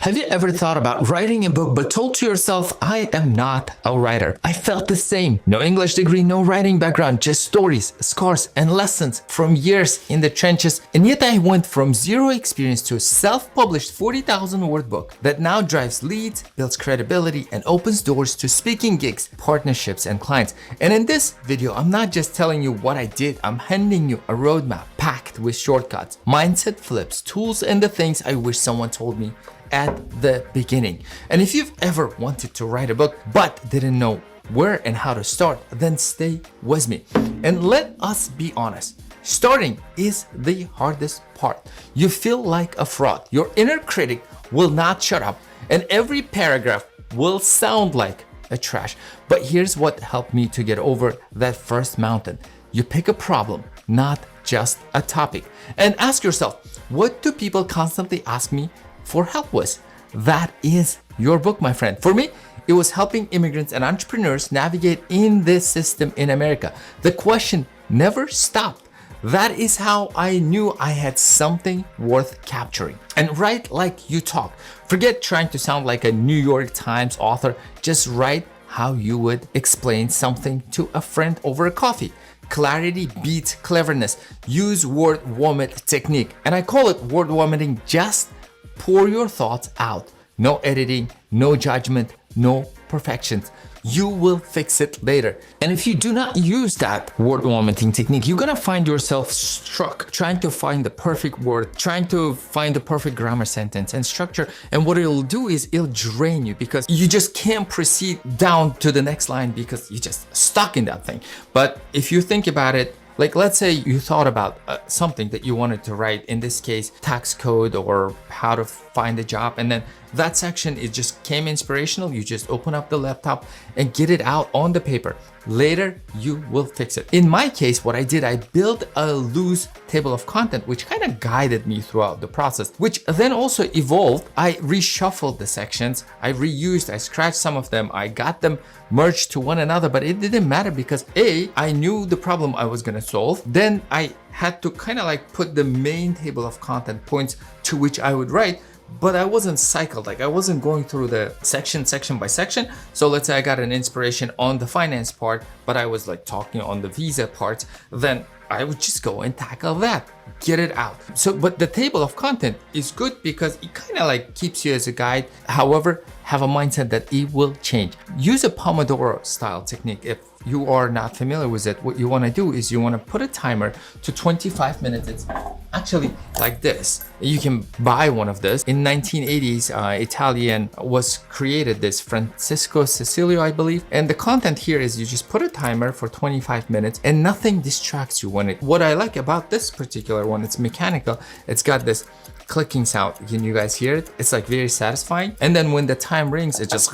Have you ever thought about writing a book but told to yourself, I am not a writer? I felt the same. No English degree, no writing background, just stories, scars, and lessons from years in the trenches. And yet I went from zero experience to a self-published 40,000 word book that now drives leads, builds credibility, and opens doors to speaking gigs, partnerships, and clients. And in this video, I'm not just telling you what I did, I'm handing you a roadmap packed with shortcuts, mindset flips, tools, and the things I wish someone told me at the beginning. And if you've ever wanted to write a book but didn't know where and how to start, then stay with me. And let us be honest, starting is the hardest part. You feel like a fraud. Your inner critic will not shut up, and every paragraph will sound like a trash. But here's what helped me to get over that first mountain. You pick a problem, not just a topic, and ask yourself, what do people constantly ask me for help with? That is your book, my friend. For me, it was helping immigrants and entrepreneurs navigate in this system in America. The question never stopped. That is how I knew I had something worth capturing. And write like you talk. Forget trying to sound like a New York Times author. Just write how you would explain something to a friend over a coffee. Clarity beats cleverness. Use word vomit technique. And I call it word vomiting. Just pour your thoughts out. No editing, no judgment, no perfections. You will fix it later. And if you do not use that word vomiting technique, you're gonna find yourself stuck trying to find the perfect word, trying to find the perfect grammar sentence and structure. And what it'll do is it'll drain you because you just can't proceed down to the next line because you're just stuck in that thing. But if you think about it, like let's say you thought about something that you wanted to write, in this case, tax code or how to find a job. And then that section, it just came inspirational. You just open up the laptop and get it out on the paper. Later, you will fix it. In my case, what I did, I built a loose table of content, which kind of guided me throughout the process, which then also evolved. I reshuffled the sections, I reused, I scratched some of them, I got them merged to one another, but it didn't matter because I knew the problem I was gonna solve. Then I had to kind of like put the main table of content points to which I would write, but I wasn't cycled, like I wasn't going through the section by section. So let's say I got an inspiration on the finance part, but I was like talking on the visa part, then I would just go and tackle that, get it out. So, but the table of content is good because it kind of like keeps you as a guide. However, have a mindset that it will change. Use a Pomodoro style technique. If you are not familiar with it, what you want to do is you want to put a timer to 25 minutes. It's actually like this. You can buy one of this. In 1980s, Italian was created this, Francesco Cecilio, I believe. And the content here is you just put a timer for 25 minutes and nothing distracts you when it. What I like about this particular one, it's mechanical. It's got this clicking sound. Can you guys hear it? It's like very satisfying. And then when the time rings, it just,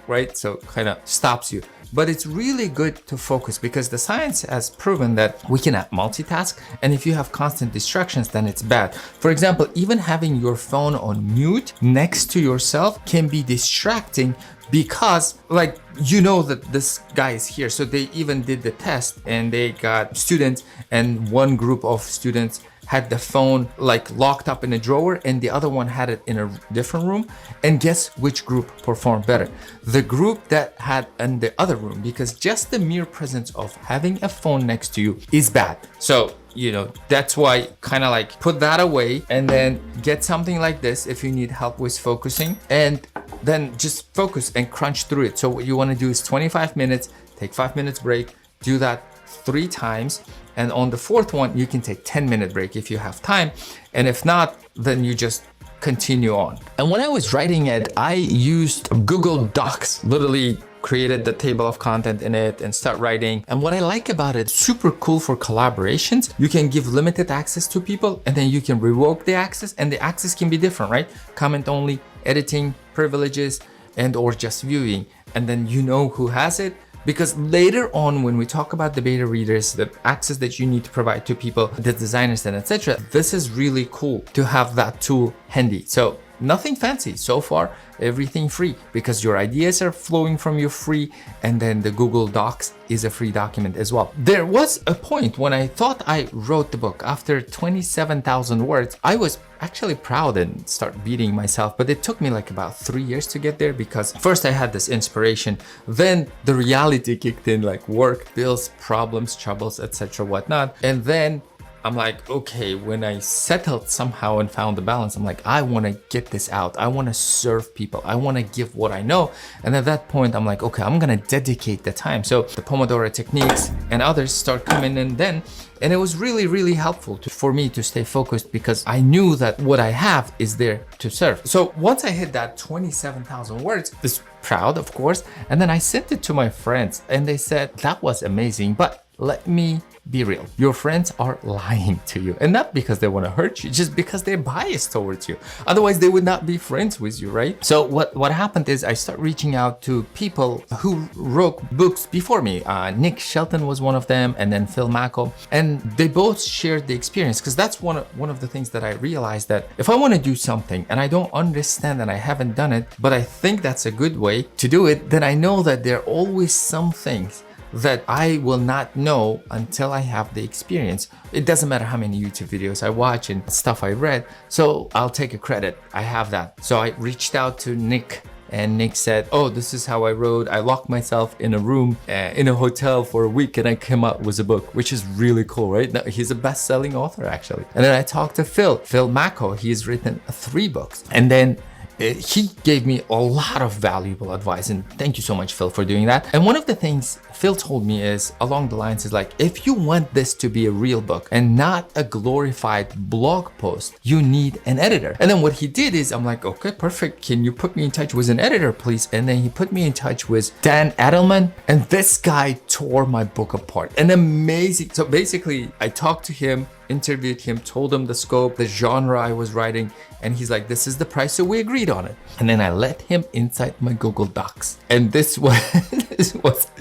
right? So kind of stops you. But it's really good to focus because the science has proven that we can multitask, and if you have constant distractions, then it's bad. For example, even having your phone on mute next to yourself can be distracting because like you know that this guy is here. So they even did the test and they got students, and one group of students had the phone like locked up in a drawer and the other one had it in a different room. And guess which group performed better? The group that had in the other room, because just the mere presence of having a phone next to you is bad. So, you know, that's why kind of like put that away and then get something like this if you need help with focusing, and then just focus and crunch through it. So what you want to do is 25 minutes, take 5 minutes break, do that 3 times. And on the 4th one, you can take 10-minute break if you have time. And if not, then you just continue on. And when I was writing it, I used Google Docs, literally created the table of content in it and start writing. And what I like about it, super cool for collaborations. You can give limited access to people and then you can revoke the access, and the access can be different, right? Comment only, editing, privileges, and or just viewing. And then you know who has it. Because later on, when we talk about the beta readers, the access that you need to provide to people, the designers and etc., this is really cool to have that tool handy. So Nothing fancy so far, everything free because your ideas are flowing from you free, and then the Google Docs is a free document as well. There was a point when I thought I wrote the book. After 27,000 words, I was actually proud and start beating myself, but it took me like about 3 years to get there because first I had this inspiration, then the reality kicked in, like work, bills, problems, troubles, etc., whatnot, and then I'm like, okay, when I settled somehow and found the balance, I'm like, I want to get this out. I want to serve people. I want to give what I know. And at that point, I'm like, okay, I'm going to dedicate the time. So the Pomodoro techniques and others start coming in then. And it was really, really helpful for me to stay focused because I knew that what I have is there to serve. So once I hit that 27,000 words, I was proud, of course. And then I sent it to my friends and they said, that was amazing, but let me be real. Your friends are lying to you, and not because they want to hurt you, just because they're biased towards you. Otherwise, they would not be friends with you, right? So what happened is I start reaching out to people who wrote books before me. Nick Shelton was one of them, and then Phil Mackel, and they both shared the experience because that's one of the things that I realized, that if I want to do something and I don't understand and I haven't done it, but I think that's a good way to do it, then I know that there are always some things that I will not know until I have the experience. It doesn't matter how many YouTube videos I watch and stuff I read. So I'll take a credit. I have that. So I reached out to Nick, and Nick said, oh, this is how I wrote. I locked myself in a room in a hotel for a week and I came out with a book, which is really cool, right? Now, he's a best-selling author actually. And then I talked to Phil Mackel. He's written 3 books. And then he gave me a lot of valuable advice, and thank you so much, Phil, for doing that. And one of the things Phil told me is along the lines is like, if you want this to be a real book and not a glorified blog post, you need an editor. And then what he did is, I'm like, okay, perfect. Can you put me in touch with an editor, please? And then he put me in touch with Dan Edelman, and this guy tore my book apart. An amazing. So basically, I talked to him, interviewed him, told him the scope, the genre I was writing, and he's like, this is the price, so we agreed on it. And then I let him inside my Google Docs, and this was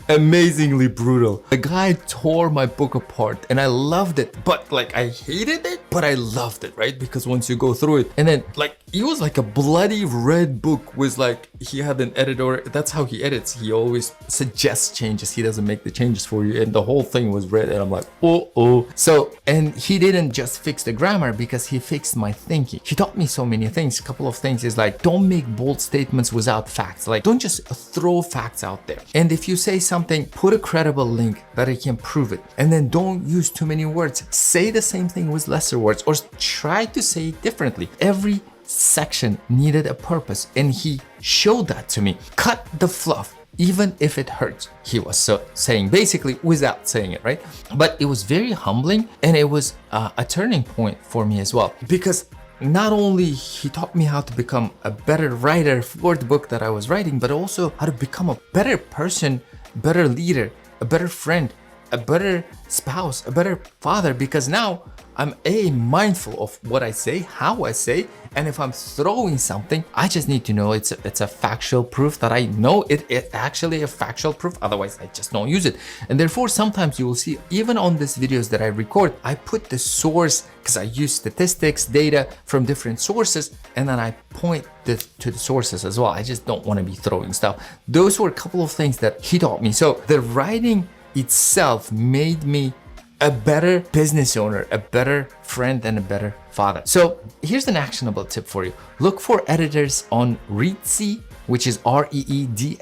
amazingly brutal. The guy tore my book apart, and I loved it, but like I hated it, but I loved it, right? Because once you go through it, and then like it was like a bloody red book with like, he had an editor. That's how he edits. He always suggests changes. He doesn't make the changes for you, and the whole thing was red, and I'm like, oh. So, and he didn't just fix the grammar because he fixed my thinking. He taught me so many things. A couple of things is like, don't make bold statements without facts. Like, don't just throw facts out there. And if you say something, put a credible link that I can prove it. And then don't use too many words. Say the same thing with lesser words, or try to say it differently. Every section needed a purpose, and he showed that to me. Cut the fluff, even if it hurts, he was saying, basically without saying it, right? But it was very humbling, and it was a turning point for me as well, because not only he taught me how to become a better writer for the book that I was writing, but also how to become a better person, better leader, a better friend, a better spouse, a better father, because now I'm mindful of what I say, how I say, and if I'm throwing something, I just need to know it's a factual proof that I know it actually a factual proof. Otherwise, I just don't use it. And therefore, sometimes you will see, even on these videos that I record, I put the source because I use statistics, data from different sources, and then I point to the sources as well. I just don't want to be throwing stuff. Those were a couple of things that he taught me. So the writing itself made me a better business owner, a better friend, and a better father. So here's an actionable tip for you. Look for editors on Reedsy, which is Reedsy,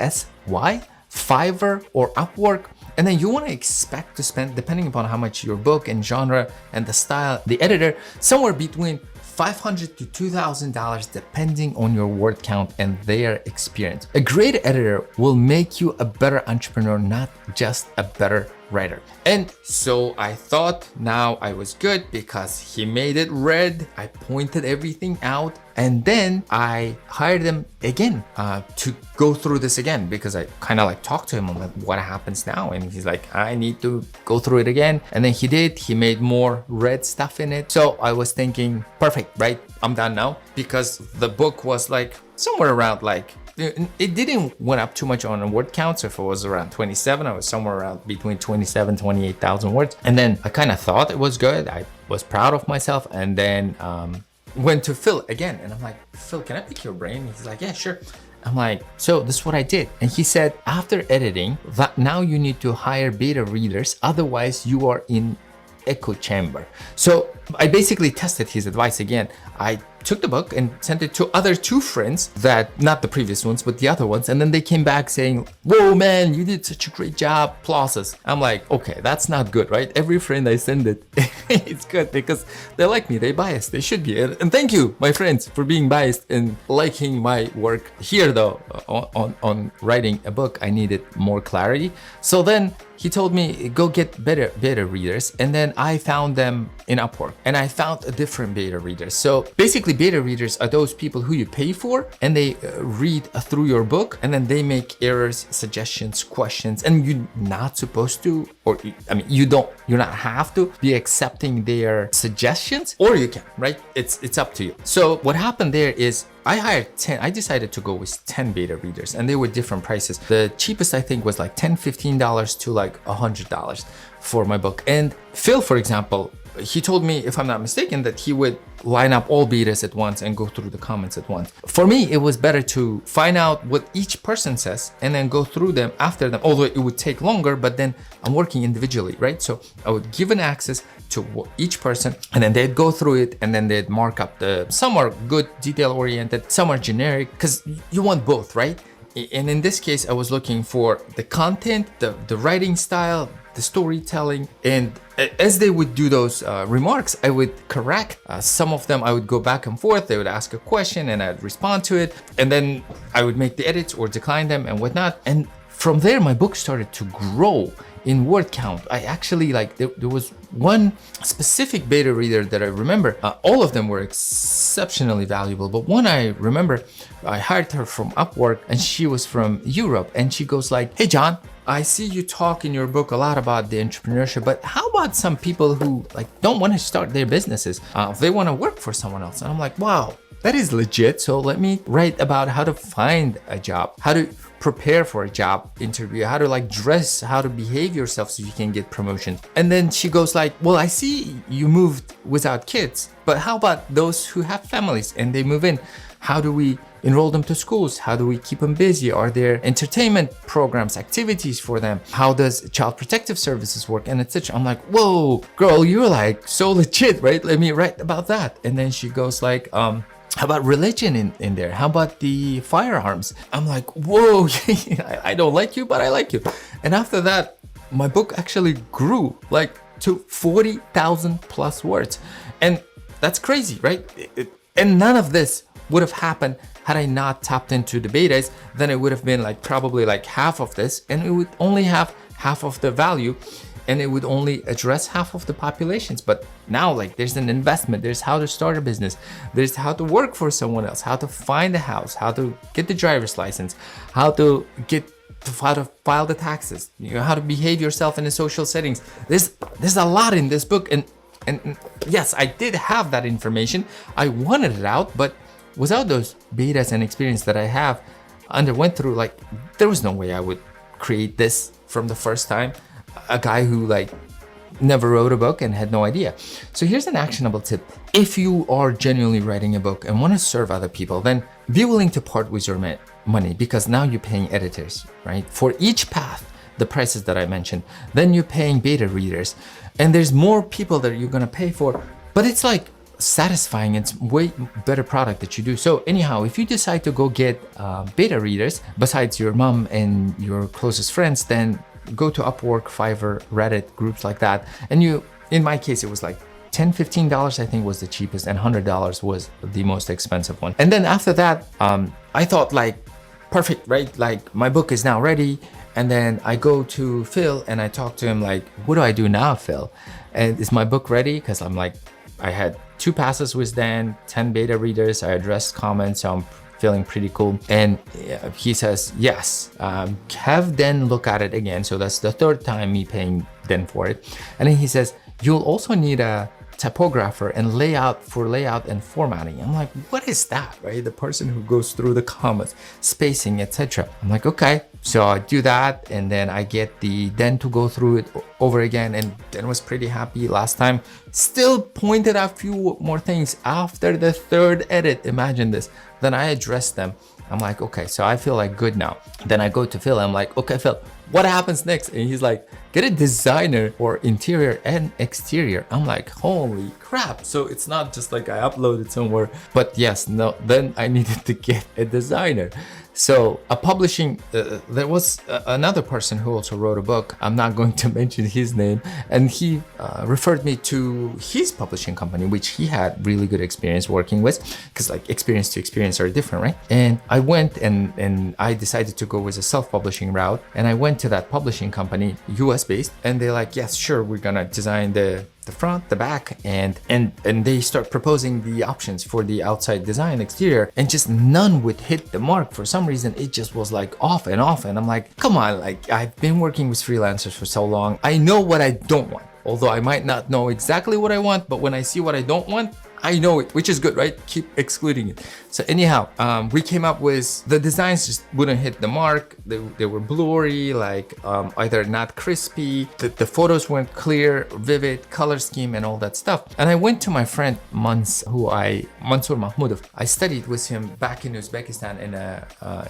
Fiverr, or Upwork. And then you want to expect to spend, depending upon how much your book and genre and the style, the editor, somewhere between $500 to $2,000 depending on your word count and their experience. A great editor will make you a better entrepreneur, not just a better writer. And so I thought now I was good because he made it red. I pointed everything out, and then I hired him again to go through this again, because I kind of like talked to him on like, what happens now, and he's like, I need to go through it again. And then he did. He made more red stuff in it. So I was thinking, perfect, right? I'm done now, because the book was like somewhere around like, it didn't went up too much on a word count. So if it was around 27, I was somewhere around between 27, 28,000 words. And then I kind of thought it was good. I was proud of myself. And then went to Phil again, and I'm like, Phil, can I pick your brain? He's like, yeah, sure. I'm like, so this is what I did. And he said, after editing, that now you need to hire beta readers, otherwise you are in echo chamber. So I basically tested his advice again. I took the book and sent it to other two friends, that not the previous ones, but the other ones. And then they came back saying, whoa, man, you did such a great job. Applauses. I'm like, okay, that's not good, right? Every friend I send it, it's good because they like me. They biased. They should be. And thank you, my friends, for being biased and liking my work. Here, though, on writing a book, I needed more clarity. So then he told me, go get beta readers. And then I found them in Upwork, and I found a different beta readers. So basically beta readers are those people who you pay for, and they read through your book, and then they make errors, suggestions, questions, and you're not supposed to, or I mean, you're not have to be accepting their suggestions, or you can, right? It's up to you. So what happened there is I decided to go with 10 beta readers, and they were different prices. The cheapest I think was like $10, $15 to like $100 for my book. And Phil, for example, he told me, if I'm not mistaken, that he would line up all betas at once and go through the comments at once. For me, it was better to find out what each person says and then go through them after them, although it would take longer, but then I'm working individually, right? So I would give an access to each person, and then they'd go through it, and then they'd mark up some are good, detail oriented, some are generic, because you want both, right? And in this case, I was looking for the content, the writing style, the storytelling, and as they would do those remarks, I would correct some of them. I would go back and forth. They would ask a question and I'd respond to it, and then I would make the edits or decline them and whatnot. And from there, my book started to grow in word count. I actually there was one specific beta reader that I remember. All of them were exceptionally valuable, but one I remember, I hired her from Upwork, and she was from Europe, and she goes like, hey John, I see you talk in your book a lot about the entrepreneurship, but how about some people who don't want to start their businesses? They want to work for someone else. And I'm like, wow, that is legit. So let me write about how to find a job, how to prepare for a job interview, how to dress, how to behave yourself so you can get promotion. And then she goes like, well, I see you moved without kids, but how about those who have families and they move in? How do we enroll them to schools? How do we keep them busy? Are there entertainment programs, activities for them? How does Child Protective Services work? And etc. I'm like, whoa, girl, you're like so legit, right? Let me write about that. And then she goes like, how about religion in there? How about the firearms? I'm like, whoa, I don't like you, but I like you. And after that, my book actually grew to 40,000 plus words. And that's crazy, right? And none of this would have happened had I not tapped into the betas. Then it would have been probably half of this, and it would only have half of the value, and it would only address half of the populations. But now there's an investment, there's how to start a business, there's how to work for someone else, how to find a house, how to get the driver's license, how to file the taxes, how to behave yourself in the social settings. There's a lot in this book, and yes, I did have that information. I wanted it out, but without those betas and experience that I have underwent through, there was no way I would create this from the first time. A guy who never wrote a book and had no idea. So here's an actionable tip. If you are genuinely writing a book and want to serve other people, then be willing to part with your money, because now you're paying editors, right? For each path, the prices that I mentioned, then you're paying beta readers, and there's more people that you're gonna pay for, but it's satisfying. It's way better product that you do. So anyhow, if you decide to go get beta readers besides your mom and your closest friends, then go to Upwork, Fiverr, Reddit, groups like that. And in my case, it was $10, $15 I think was the cheapest, and $100 was the most expensive one. And then after that, I thought perfect, right? My book is now ready. And then I go to Phil and I talk to him what do I do now, Phil? And is my book ready? Because I had 2 passes with Dan, 10 beta readers, I addressed comments, so I'm feeling pretty cool. And he says, yes, have Dan look at it again. So that's the 3rd time me paying Dan for it. And then he says, you'll also need a typographer and layout and formatting. I'm like, what is that, right? The person who goes through the commas, spacing, etc. I'm like, okay. So I do that, and then I get the Den to go through it over again, and Den was pretty happy last time. Still pointed out a few more things after the third edit. Imagine this. Then I addressed them. I'm like, okay, so I feel like good now. Then I go to Phil. I'm like, okay, Phil, what happens next? And he's like, get a designer for interior and exterior. I'm like, holy crap. So it's not just like I uploaded somewhere, but yes, no, then I needed to get a designer. So a publishing, there was another person who also wrote a book. I'm not going to mention his name. And he referred me to his publishing company, which he had really good experience working with, because like experience to experience are different, right? And I went and I decided to go with a self-publishing route. And I went to that publishing company, US based, and they're like, yes, sure, we're gonna design the front, the back, and they start proposing the options for the outside design, exterior, and just none would hit the mark. For some reason, it just was like off and off. And I'm like, come on, like I've been working with freelancers for so long. I know what I don't want. Although I might not know exactly what I want, but when I see what I don't want, I know it, which is good, right? Keep excluding it. So anyhow, we came up with the designs just wouldn't hit the mark. They were blurry, like either not crispy. The photos weren't clear, vivid, color scheme, and all that stuff. And I went to my friend Mansur Mahmudov. I studied with him back in Uzbekistan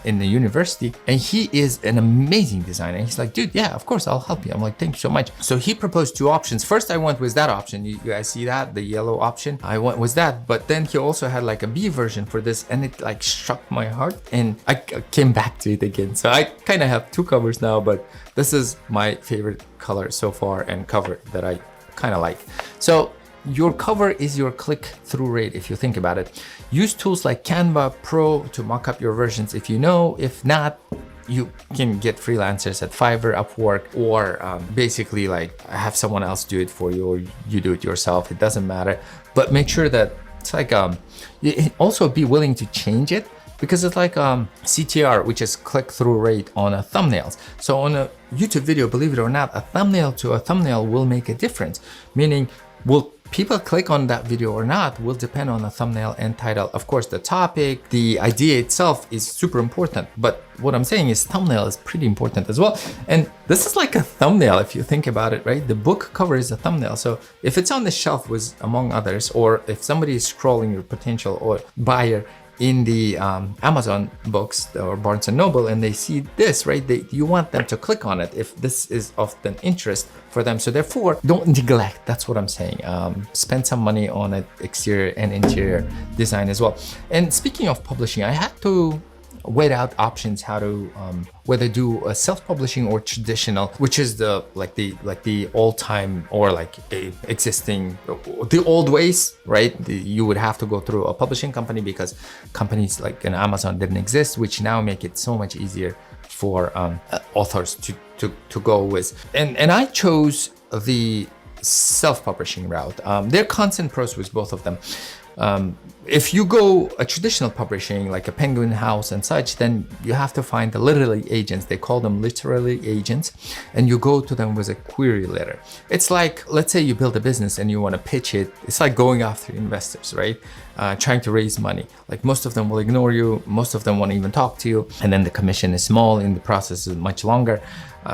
in the university, and he is an amazing designer. He's like, dude, yeah, of course, I'll help you. I'm like, thank you so much. So he proposed two options. First, I went with that option. You guys see that, the yellow option? I went with that, but then he also had like a B version for this, and it like struck my heart, and I came back to it again. So I kind of have two covers now, but this is my favorite color so far and cover that I kind of like. So your cover is your click-through rate if you think about it. Use tools like Canva Pro to mock up your versions if you know. If not, you can get freelancers at Fiverr, Upwork, or basically like have someone else do it for you, or you do it yourself. It doesn't matter, but make sure that it's like also be willing to change it, because it's like CTR, which is click-through rate on a thumbnails. So on a YouTube video, believe it or not, a thumbnail to a thumbnail will make a difference. Meaning, will people click on that video or not will depend on the thumbnail and title. Of course, the topic, the idea itself is super important, but what I'm saying is thumbnail is pretty important as well. And this is like a thumbnail if you think about it, right? The book cover is a thumbnail. So if it's on the shelf with among others, or if somebody is scrolling your potential or buyer in the Amazon books or Barnes and Noble, and they see this, right? You want them to click on it if this is of an interest for them. So therefore, don't neglect. That's what I'm saying. Spend some money on an exterior and interior design as well. And speaking of publishing, I had to weigh out options how to whether do a self-publishing or traditional, which is the all-time or like existing the old ways, right? You would have to go through a publishing company because companies like an Amazon didn't exist, which now make it so much easier for authors to go with. And I chose the self-publishing route. They're constant pros with both of them. If you go a traditional publishing like a Penguin House and such, then you have to find the literary agents. They call them literary agents, and you go to them with a query letter. It's like, let's say you build a business and you want to pitch it. It's like going after investors, right? Trying to raise money. Like most of them will ignore you. Most of them won't even talk to you. And then the commission is small and the process is much longer.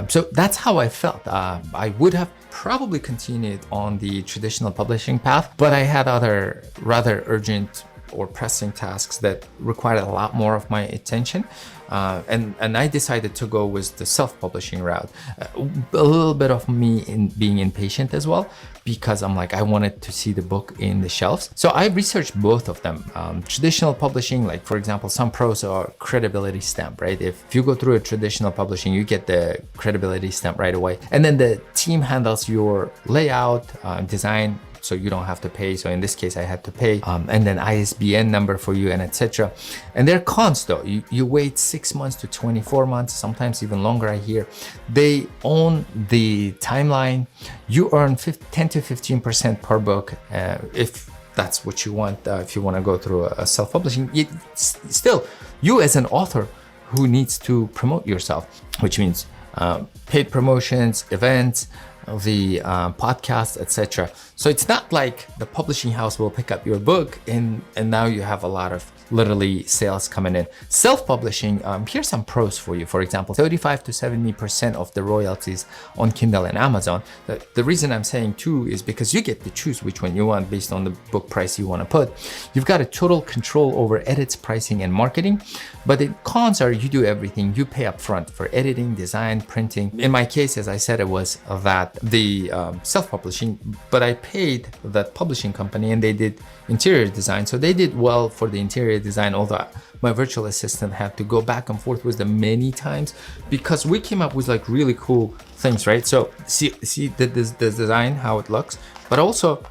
So that's how I felt. I would have probably continued on the traditional publishing path, but I had other rather urgent or pressing tasks that required a lot more of my attention. And I decided to go with the self-publishing route. A little bit of me in being impatient as well, because I'm like, I wanted to see the book in the shelves. So I researched both of them. Traditional publishing, like for example, some pros are credibility stamp, right? If you go through a traditional publishing, you get the credibility stamp right away. And then the team handles your layout, design, so you don't have to pay. So in this case, I had to pay, and then ISBN number for you, and etc. And there are cons though. You wait 6 months to 24 months, sometimes even longer, I hear. They own the timeline. You earn 10 to 15% per book if that's what you want. If you want to go through a self-publishing, still, you as an author who needs to promote yourself, which means paid promotions, events, the podcast, etc. So it's not like the publishing house will pick up your book and now you have a lot of literally sales coming in. Self-publishing, here's some pros for you. For example, 35 to 70% of the royalties on Kindle and Amazon. The reason I'm saying two is because you get to choose which one you want based on the book price you want to put. You've got a total control over edits, pricing, and marketing. But the cons are you do everything. You pay up front for editing, design, printing. In my case, as I said, it was that the self-publishing, but I paid that publishing company and they did interior design. So they did well for the interior design, although my virtual assistant had to go back and forth with them many times because we came up with like really cool things, right? So see the design, how it looks, but also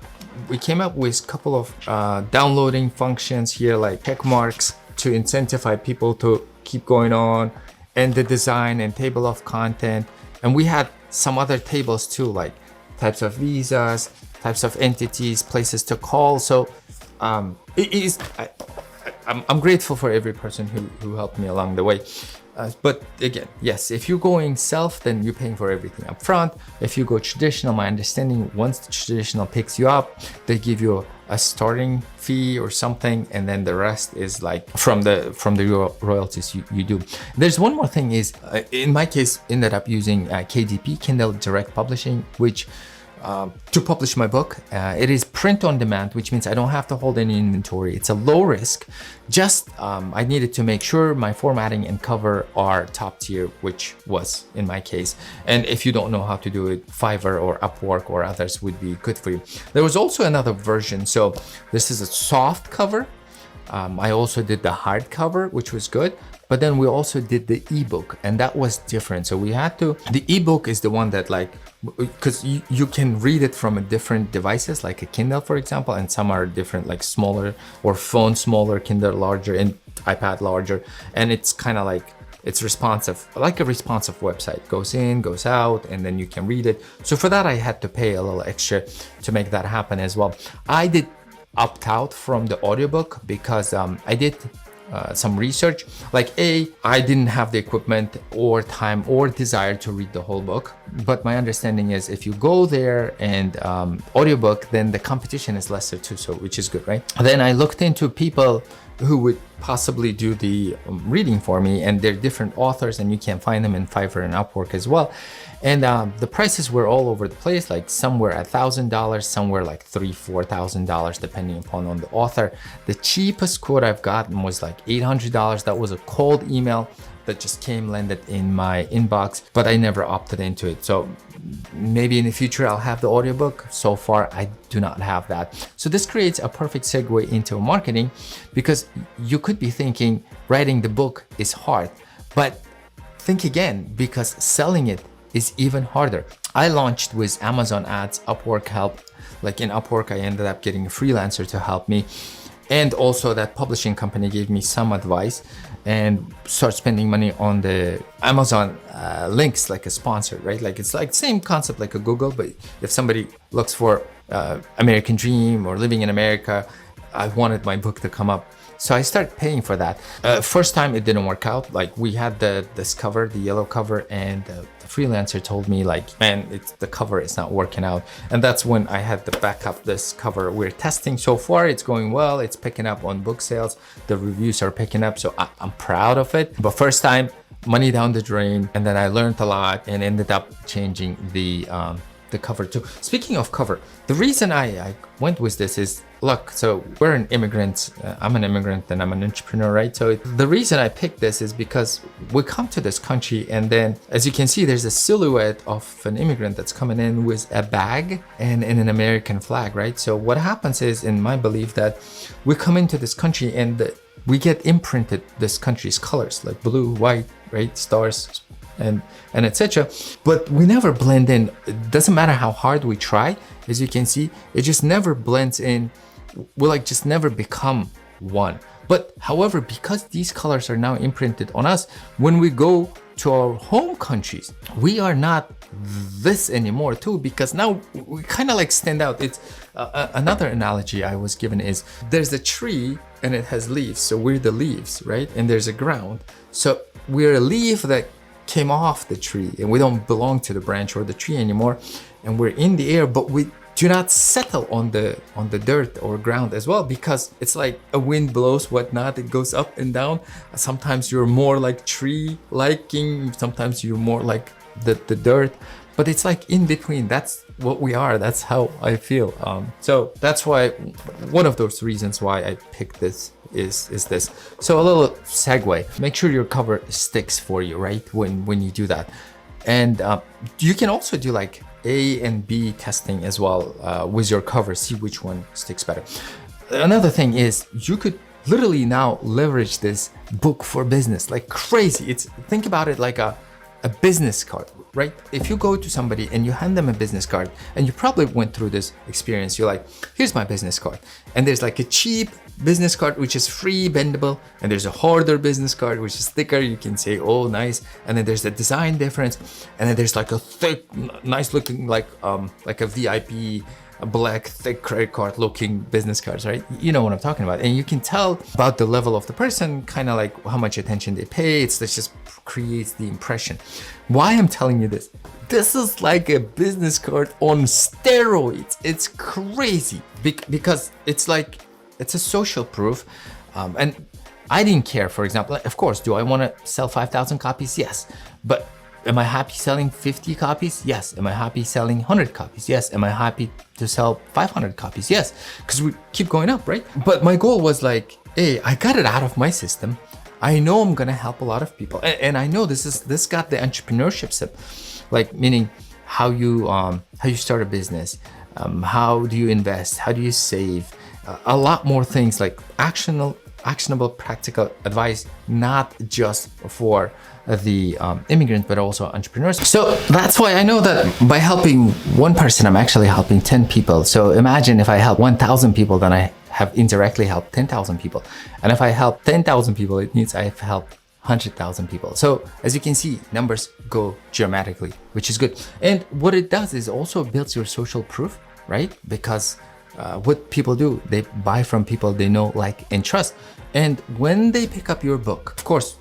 we came up with a couple of downloading functions here, like check marks to incentivize people to keep going on, and the design and table of content. And we had some other tables too, like types of visas, types of entities, places to call. So it is, I'm grateful for every person who helped me along the way. But again, yes, if you're going self, then you're paying for everything up front. If you go traditional, my understanding, once the traditional picks you up, they give you a starting fee or something, and then the rest is like from the royalties you do. There's one more thing is, in my case, ended up using KDP, Kindle Direct Publishing, which to publish my book. It is print on demand, which means I don't have to hold any inventory. It's a low risk. Just I needed to make sure my formatting and cover are top tier, which was in my case. And if you don't know how to do it, Fiverr or Upwork or others would be good for you. There was also another version. So this is a soft cover. I also did the hard cover, which was good. But then we also did the ebook, and that was different. So we had to, the ebook is the one that like, because you can read it from a different devices, like a Kindle, for example, and some are different, like smaller, or phone smaller, Kindle larger, and iPad larger. And it's kind of like, it's responsive, like a responsive website. Goes in, goes out, and then you can read it. So for that, I had to pay a little extra to make that happen as well. I did opt out from the audiobook because I did some research. Like I didn't have the equipment or time or desire to read the whole book. But my understanding is if you go there and audiobook, then the competition is lesser too, so which is good, right? Then I looked into people who would possibly do the reading for me, and they're different authors, and you can find them in Fiverr and Upwork as well. And the prices were all over the place, like somewhere $1,000, somewhere like $3,000-$4,000, depending upon on the author. The cheapest quote I've gotten was like $800. That was a cold email that just came landed in my inbox, but I never opted into it. So maybe in the future I'll have the audiobook. So far I do not have that. So this creates a perfect segue into marketing, because you could be thinking writing the book is hard, but think again, because selling it is even harder. I launched with Amazon ads, Upwork help. Like in Upwork, I ended up getting a freelancer to help me. And also that publishing company gave me some advice, and start spending money on the Amazon links, like a sponsor, right? Like it's like same concept like a Google, but if somebody looks for American Dream or Living in America, I wanted my book to come up. So I started paying for that. First time it didn't work out. Like we had this cover, the yellow cover, and the freelancer told me like, man, the cover is not working out. And that's when I had to back up this cover. We're testing so far, it's going well. It's picking up on book sales. The reviews are picking up. So I'm proud of it. But first time, money down the drain. And then I learned a lot and ended up changing the cover too. Speaking of cover, the reason I went with this is, look, so we're an immigrant. I'm an immigrant and I'm an entrepreneur, right? So the reason I picked this is because we come to this country, and then as you can see, there's a silhouette of an immigrant that's coming in with a bag and in an American flag, right? So what happens is, in my belief, that we come into this country and we get imprinted this country's colors, like blue, white, right? Stars, and etc. But we never blend in. It doesn't matter how hard we try. As you can see, it just never blends in. We like just never become one. But however, because these colors are now imprinted on us, when we go to our home countries, we are not this anymore too, because now we kind of like stand out. It's another analogy I was given is, there's a tree and it has leaves, so we're the leaves, right? And there's a ground, so we're a leaf that came off the tree and we don't belong to the branch or the tree anymore, and we're in the air, but we do not settle on the dirt or ground as well, because it's like a wind blows, whatnot, it goes up and down. Sometimes you're more like tree liking, sometimes you're more like the dirt, but it's like in between. That's what we are. That's how I feel. So that's why one of those reasons why I picked this is this. So a little segue, make sure your cover sticks for you, right? When you do that. And you can also do like A and B testing as well with your cover, see which one sticks better. Another thing is you could literally now leverage this book for business like crazy. Think about it like a business card, right? If you go to somebody and you hand them a business card, and you probably went through this experience, you're like, here's my business card. And there's like a cheap business card, which is free, bendable. And there's a harder business card, which is thicker. You can say, oh, nice. And then there's the design difference. And then there's like a thick, nice looking, like a VIP, a black, thick credit card looking business cards, right? You know what I'm talking about. And you can tell about the level of the person, kind of like how much attention they pay. This just creates the impression. Why I'm telling you this? This is like a business card on steroids. It's crazy because it's like, it's a social proof. And I didn't care, for example, of course, do I want to sell 5,000 copies? Yes. But am I happy selling 50 copies? Yes. Am I happy selling 100 copies? Yes. Am I happy to sell 500 copies? Yes. Because we keep going up, right? But my goal was like, hey, I got it out of my system. I know I'm going to help a lot of people. And I know this got the entrepreneurship sip, like meaning how you start a business, how do you invest, how do you save, a lot more things like actionable practical advice, not just for the immigrant, but also entrepreneurs. So that's why I know that by helping one person, I'm actually helping 10 people. So imagine if I help 1,000 people, then I have indirectly helped 10,000 people. And if I help 10,000 people, it means I've helped 100,000 people. So as you can see, numbers go dramatically, which is good. And what it does is also builds your social proof, right? Because what people do, they buy from people they know, like, and trust. And when they pick up your book, of course,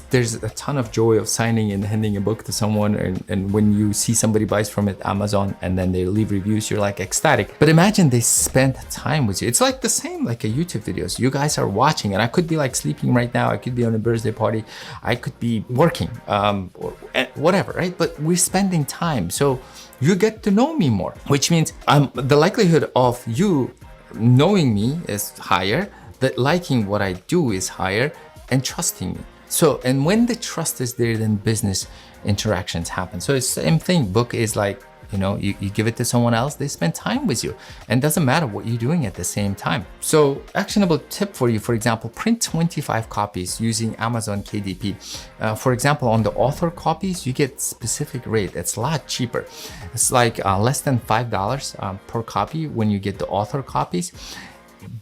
there's a ton of joy of signing and handing a book to someone. And when you see somebody buys from it, Amazon, and then they leave reviews, you're like ecstatic. But imagine they spent time with you. It's like the same, like a YouTube videos. You guys are watching, and I could be like sleeping right now. I could be on a birthday party. I could be working, or whatever, right? But we're spending time. So you get to know me more, which means the likelihood of you knowing me is higher, that liking what I do is higher, and trusting me. So, and when the trust is there, then business interactions happen. So it's the same thing. Book is like, you give it to someone else, they spend time with you, and doesn't matter what you're doing at the same time. So actionable tip for you, for example, print 25 copies using Amazon KDP. For example, on the author copies, you get specific rate. It's a lot cheaper. It's like less than $5 per copy when you get the author copies.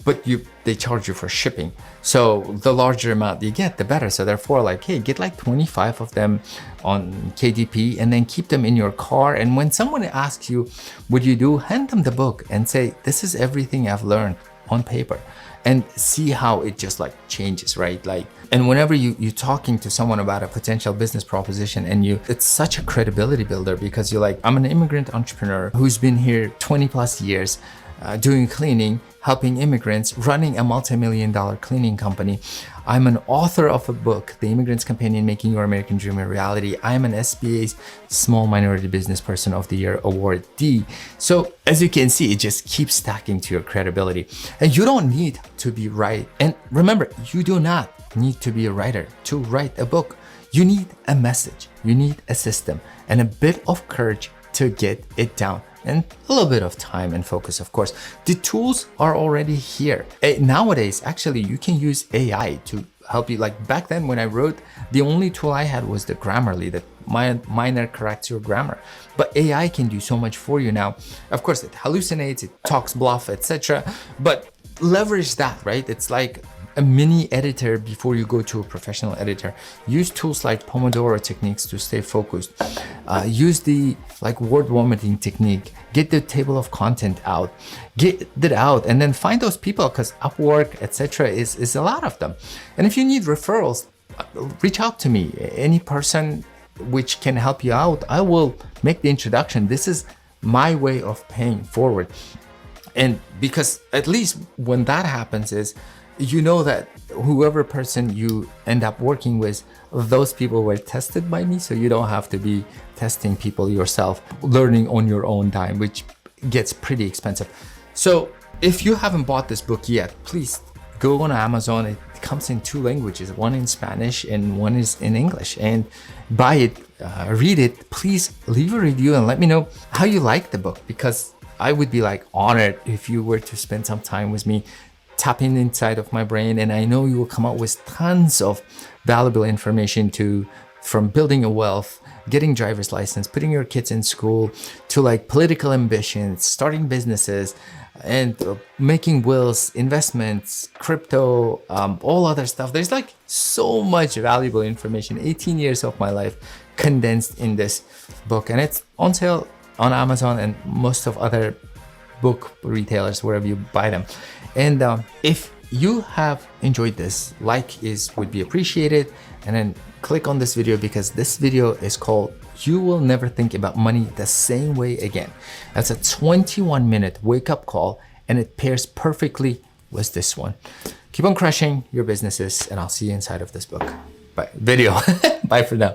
But they charge you for shipping. So the larger amount you get, the better. So therefore, like, hey, get like 25 of them on KDP and then keep them in your car. And when someone asks you what you do, hand them the book and say, this is everything I've learned on paper, and see how it just like changes, right? Like, and whenever you're talking to someone about a potential business proposition, and it's such a credibility builder, because you're like, I'm an immigrant entrepreneur who's been here 20 plus years, doing cleaning, helping immigrants, running a multi-million-dollar cleaning company. I'm an author of a book, The Immigrant's Companion, Making Your American Dream a Reality. I'm an SBA's Small Minority Business Person of the Year awardee. So as you can see, it just keeps stacking to your credibility. And you don't need to be right. And remember, you do not need to be a writer to write a book. You need a message, you need a system, and a bit of courage to get it down. And a little bit of time and focus, of course. The tools are already here. Nowadays, actually, you can use AI to help you. Like back then when I wrote, the only tool I had was the Grammarly, that minor corrects your grammar. But AI can do so much for you now. Of course, it hallucinates, it talks bluff, etc. But leverage that, right? It's like a mini editor before you go to a professional editor. Use tools like Pomodoro techniques to stay focused. Use the word vomiting technique. Get the table of content out. Get it out, and then find those people, because Upwork, etc. is a lot of them. And if you need referrals, reach out to me. Any person which can help you out, I will make the introduction. This is my way of paying forward. And because at least when that happens is, you know that whoever person you end up working with, those people were tested by me, so you don't have to be testing people yourself, learning on your own time, which gets pretty expensive. So if you haven't bought this book yet, please go on Amazon. It comes in 2 languages, one in Spanish and one is in English, and buy it, read it. Please leave a review and let me know how you like the book, because I would be like honored if you were to spend some time with me, tapping inside of my brain, and I know you will come out with tons of valuable information from building a wealth, getting driver's license, putting your kids in school, to like political ambitions, starting businesses, and making wills, investments, crypto, all other stuff. There's like so much valuable information, 18 years of my life condensed in this book, and it's on sale on Amazon and most of other book retailers, wherever you buy them. And if you have enjoyed this, would be appreciated, and then click on this video, because this video is called "You Will Never Think About Money the Same Way Again." That's a 21-minute wake-up call, and it pairs perfectly with this one. Keep on crushing your businesses, and I'll see you inside of this book. Bye. Video. Bye for now.